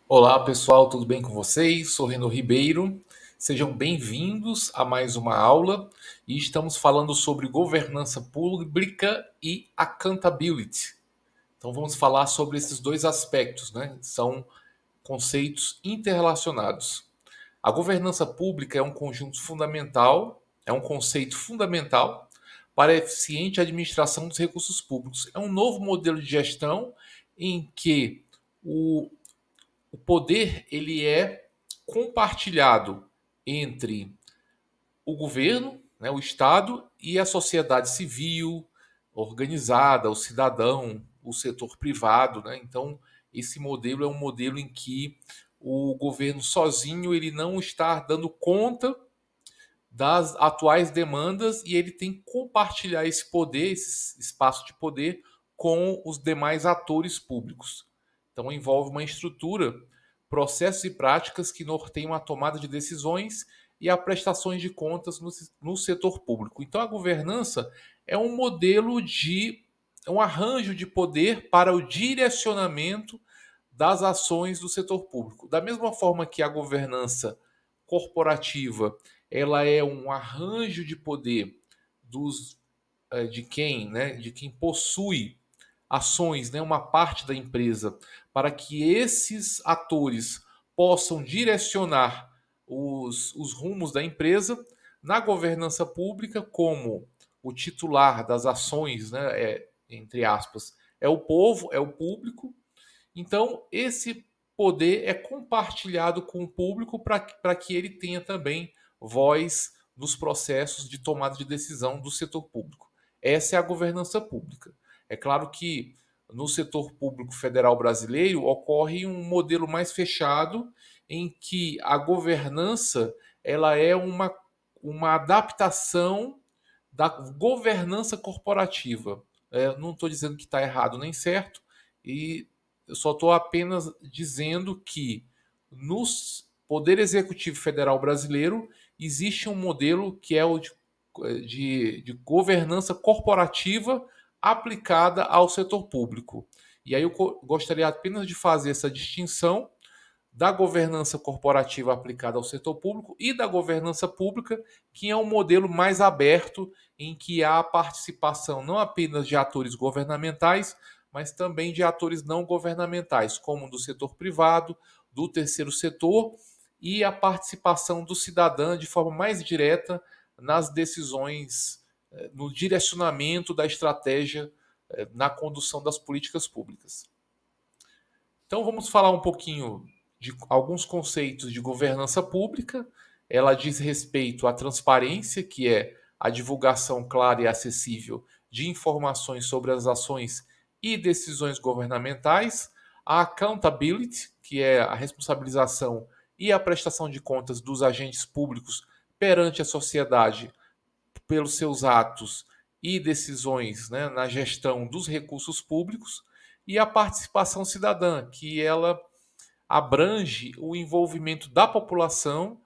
Olá pessoal, tudo bem com vocês? Sou Reno Ribeiro. Sejam bem-vindos a mais uma aula e estamos falando sobre governança pública e accountability. Então vamos falar sobre esses dois aspectos, né? São conceitos interrelacionados. A governança pública é um conjunto fundamental, é um conceito fundamental para a eficiente administração dos recursos públicos. É um novo modelo de gestão em que o o poder ele é compartilhado entre o governo, né, o Estado e a sociedade civil organizada, o cidadão, o setor privado, né? Então, esse modelo é um modelo em que o governo sozinho ele não está dando conta das atuais demandas e ele tem que compartilhar esse poder, esse espaço de poder com os demais atores públicos. Então envolve uma estrutura, processos e práticas que norteiam a tomada de decisões e a prestações de contas no setor público. Então a governança é um modelo de um arranjo de poder para o direcionamento das ações do setor público. Da mesma forma que a governança corporativa ela é um arranjo de poder dos de quem possui ações, né, uma parte da empresa, para que esses atores possam direcionar os rumos da empresa na governança pública, como o titular das ações, né, entre aspas, é o povo, é o público. Então, esse poder é compartilhado com o público para que ele tenha também voz nos processos de tomada de decisão do setor público. Essa é a governança pública. É claro que no setor público federal brasileiro ocorre um modelo mais fechado em que a governança ela é uma adaptação da governança corporativa. Não estou dizendo que está errado nem certo, e eu só estou apenas dizendo que no Poder Executivo Federal Brasileiro existe um modelo que é o de governança corporativa aplicada ao setor público. E aí eu gostaria apenas de fazer essa distinção da governança corporativa aplicada ao setor público e da governança pública, que é um modelo mais aberto, em que há a participação não apenas de atores governamentais, mas também de atores não governamentais, como do setor privado, do terceiro setor, e a participação do cidadão de forma mais direta nas decisões, no direcionamento da estratégia, na condução das políticas públicas. Então vamos falar um pouquinho de alguns conceitos de governança pública. Ela diz respeito à transparência, que é a divulgação clara e acessível de informações sobre as ações e decisões governamentais, a accountability, que é a responsabilização e a prestação de contas dos agentes públicos perante a sociedade pelos seus atos e decisões, né, na gestão dos recursos públicos, e a participação cidadã, que ela abrange o envolvimento da população,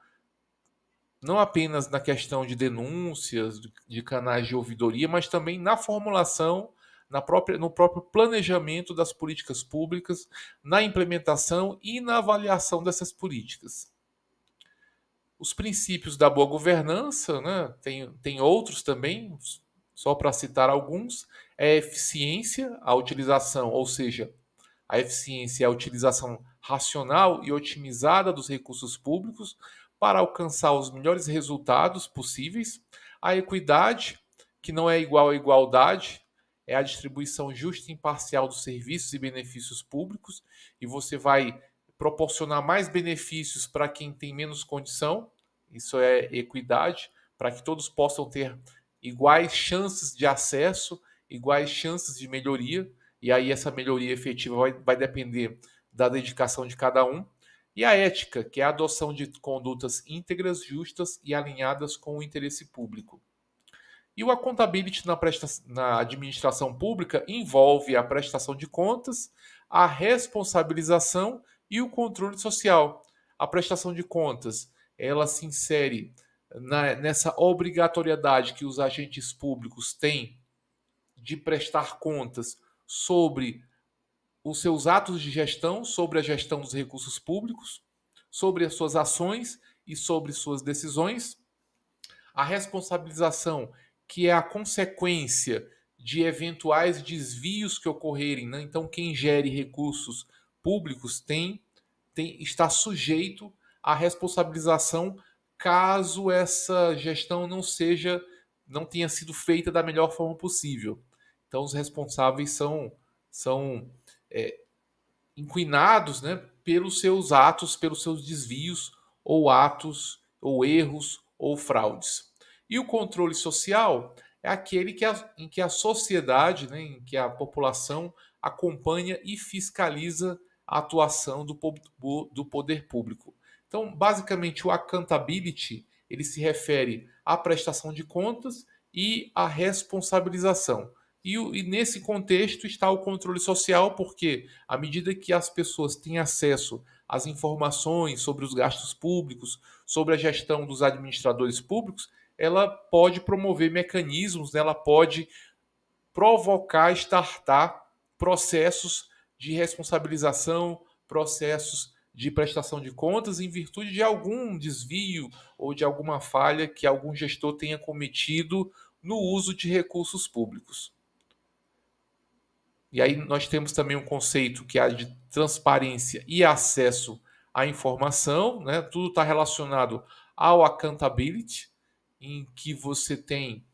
não apenas na questão de denúncias, de canais de ouvidoria, mas também na formulação, no próprio planejamento das políticas públicas, na implementação e na avaliação dessas políticas. Os princípios da boa governança, né, tem outros também, só para citar alguns, é a eficiência, a utilização, ou seja, a eficiência é a utilização racional e otimizada dos recursos públicos para alcançar os melhores resultados possíveis. A equidade, que não é igual à igualdade, é a distribuição justa e imparcial dos serviços e benefícios públicos, e você vai proporcionar mais benefícios para quem tem menos condição. Isso é equidade, para que todos possam ter iguais chances de acesso, iguais chances de melhoria, e aí essa melhoria efetiva vai depender da dedicação de cada um. E a ética, que é a adoção de condutas íntegras, justas e alinhadas com o interesse público. E o accountability na administração pública envolve a prestação de contas, a responsabilização e o controle social. A prestação de contas, ela se insere nessa obrigatoriedade que os agentes públicos têm de prestar contas sobre os seus atos de gestão, sobre a gestão dos recursos públicos, sobre as suas ações e sobre suas decisões. A responsabilização, que é a consequência de eventuais desvios que ocorrerem, né? Então, quem gere recursos públicos está sujeito à responsabilização caso essa gestão não tenha sido feita da melhor forma possível. Então, os responsáveis são inquinados, né, pelos seus atos, pelos seus desvios ou atos ou erros ou fraudes. E o controle social é aquele em que a sociedade, né, em que a população acompanha e fiscaliza a atuação do poder público. Então, basicamente, o accountability ele se refere à prestação de contas e à responsabilização. E nesse contexto está o controle social, porque à medida que as pessoas têm acesso às informações sobre os gastos públicos, sobre a gestão dos administradores públicos, ela pode promover mecanismos, né, ela pode provocar, startar processos de responsabilização, processos de prestação de contas em virtude de algum desvio ou de alguma falha que algum gestor tenha cometido no uso de recursos públicos. E aí nós temos também um conceito que é de transparência e acesso à informação, né? Tudo está relacionado ao accountability, em que você tem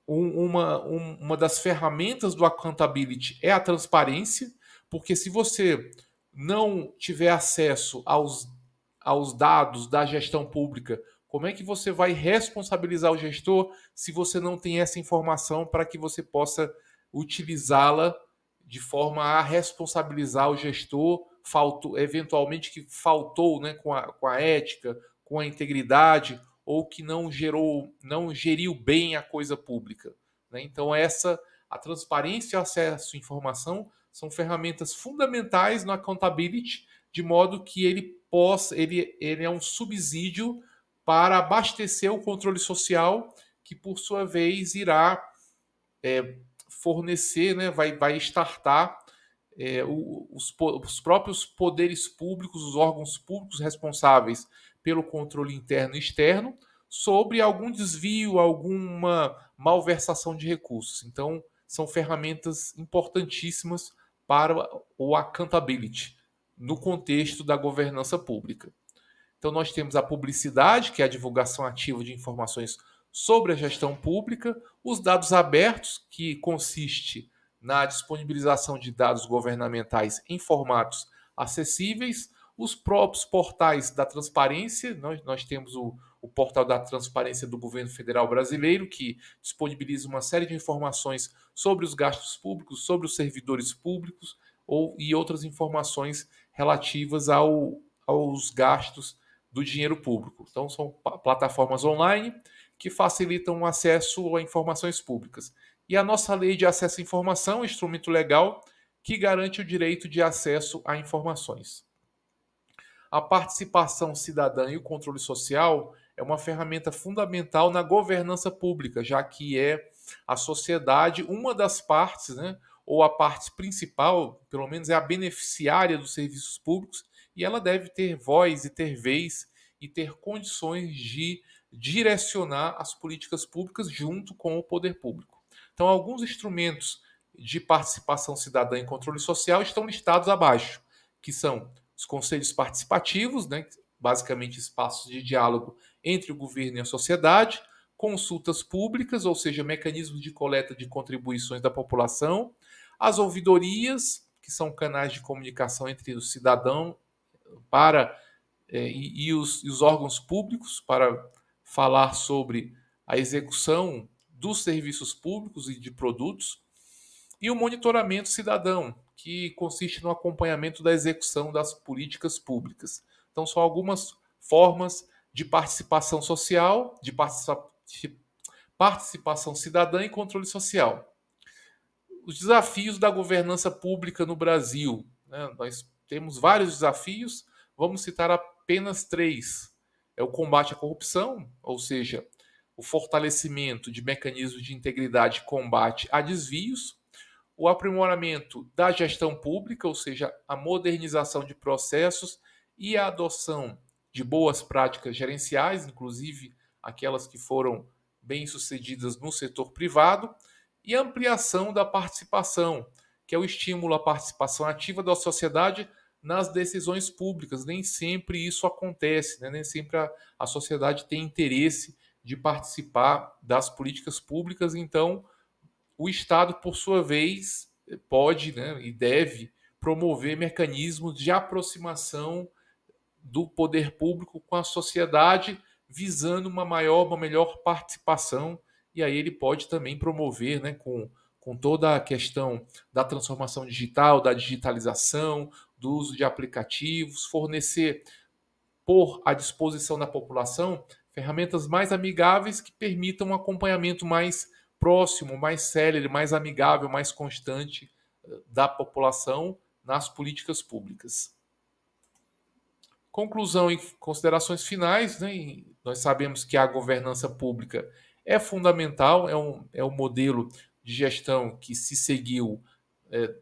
uma das ferramentas do accountability é a transparência, porque se você não tiver acesso aos dados da gestão pública, como é que você vai responsabilizar o gestor se você não tem essa informação para que você possa utilizá-la de forma a responsabilizar o gestor, eventualmente que faltou, né, com a ética, com a integridade, ou que não geriu bem a coisa pública, né? Então a transparência e o acesso à informação são ferramentas fundamentais no accountability, de modo que ele é um subsídio para abastecer o controle social, que por sua vez irá fornecer, né, vai startar os próprios poderes públicos, os órgãos públicos responsáveis pelo controle interno e externo sobre algum desvio, alguma malversação de recursos. Então, são ferramentas importantíssimas para o accountability no contexto da governança pública. Então, nós temos a publicidade, que é a divulgação ativa de informações sobre a gestão pública, os dados abertos, que consiste na disponibilização de dados governamentais em formatos acessíveis, os próprios portais da transparência. Nós temos o portal da transparência do governo federal brasileiro, que disponibiliza uma série de informações sobre os gastos públicos, sobre os servidores públicos e outras informações relativas aos gastos do dinheiro público. Então, são plataformas online que facilitam o acesso a informações públicas. E a nossa lei de acesso à informação é um instrumento legal que garante o direito de acesso a informações. A participação cidadã e o controle social é uma ferramenta fundamental na governança pública, já que é a sociedade uma das partes, né, ou a parte principal, pelo menos é a beneficiária dos serviços públicos, e ela deve ter voz e ter vez e ter condições de direcionar as políticas públicas junto com o poder público. Então, alguns instrumentos de participação cidadã e controle social estão listados abaixo, que são os conselhos participativos, né, basicamente espaços de diálogo entre o governo e a sociedade, consultas públicas, ou seja, mecanismos de coleta de contribuições da população, as ouvidorias, que são canais de comunicação entre o cidadão e os órgãos públicos para falar sobre a execução dos serviços públicos e de produtos, e o monitoramento cidadão, que consiste no acompanhamento da execução das políticas públicas. Então, são algumas formas de participação social, de participação cidadã e controle social. Os desafios da governança pública no Brasil, né? Nós temos vários desafios, vamos citar apenas 3. É o combate à corrupção, ou seja, o fortalecimento de mecanismos de integridade e combate a desvios, o aprimoramento da gestão pública, ou seja, a modernização de processos e a adoção de boas práticas gerenciais, inclusive aquelas que foram bem-sucedidas no setor privado, e a ampliação da participação, que é o estímulo à participação ativa da sociedade nas decisões públicas. Nem sempre isso acontece, né? Nem sempre a sociedade tem interesse de participar das políticas públicas, então o Estado, por sua vez, pode, né, e deve promover mecanismos de aproximação do poder público com a sociedade, visando uma melhor participação, e aí ele pode também promover, né, com toda a questão da transformação digital, da digitalização, do uso de aplicativos, fornecer pôr à disposição da população ferramentas mais amigáveis que permitam um acompanhamento mais próximo, mais célere, mais amigável, mais constante da população nas políticas públicas. Conclusão e considerações finais, né? Nós sabemos que a governança pública é fundamental, é um modelo de gestão que se seguiu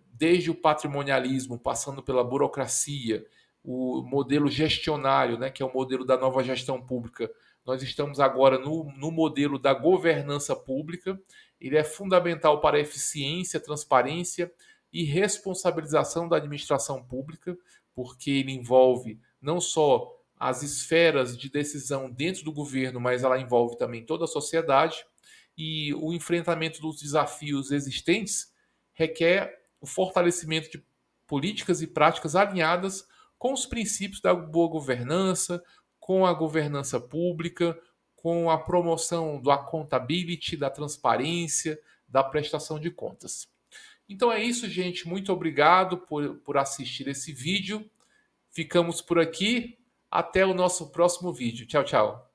desde o patrimonialismo, passando pela burocracia, o modelo gestionário, né, que é o modelo da nova gestão pública. Nós estamos agora no modelo da governança pública. Ele é fundamental para a eficiência, transparência e responsabilização da administração pública, porque ele envolve não só as esferas de decisão dentro do governo, mas ela envolve também toda a sociedade. E o enfrentamento dos desafios existentes requer o fortalecimento de políticas e práticas alinhadas com os princípios da boa governança, com a governança pública, com a promoção do accountability, da transparência, da prestação de contas. Então é isso, gente. Muito obrigado por assistir esse vídeo. Ficamos por aqui. Até o nosso próximo vídeo. Tchau, tchau.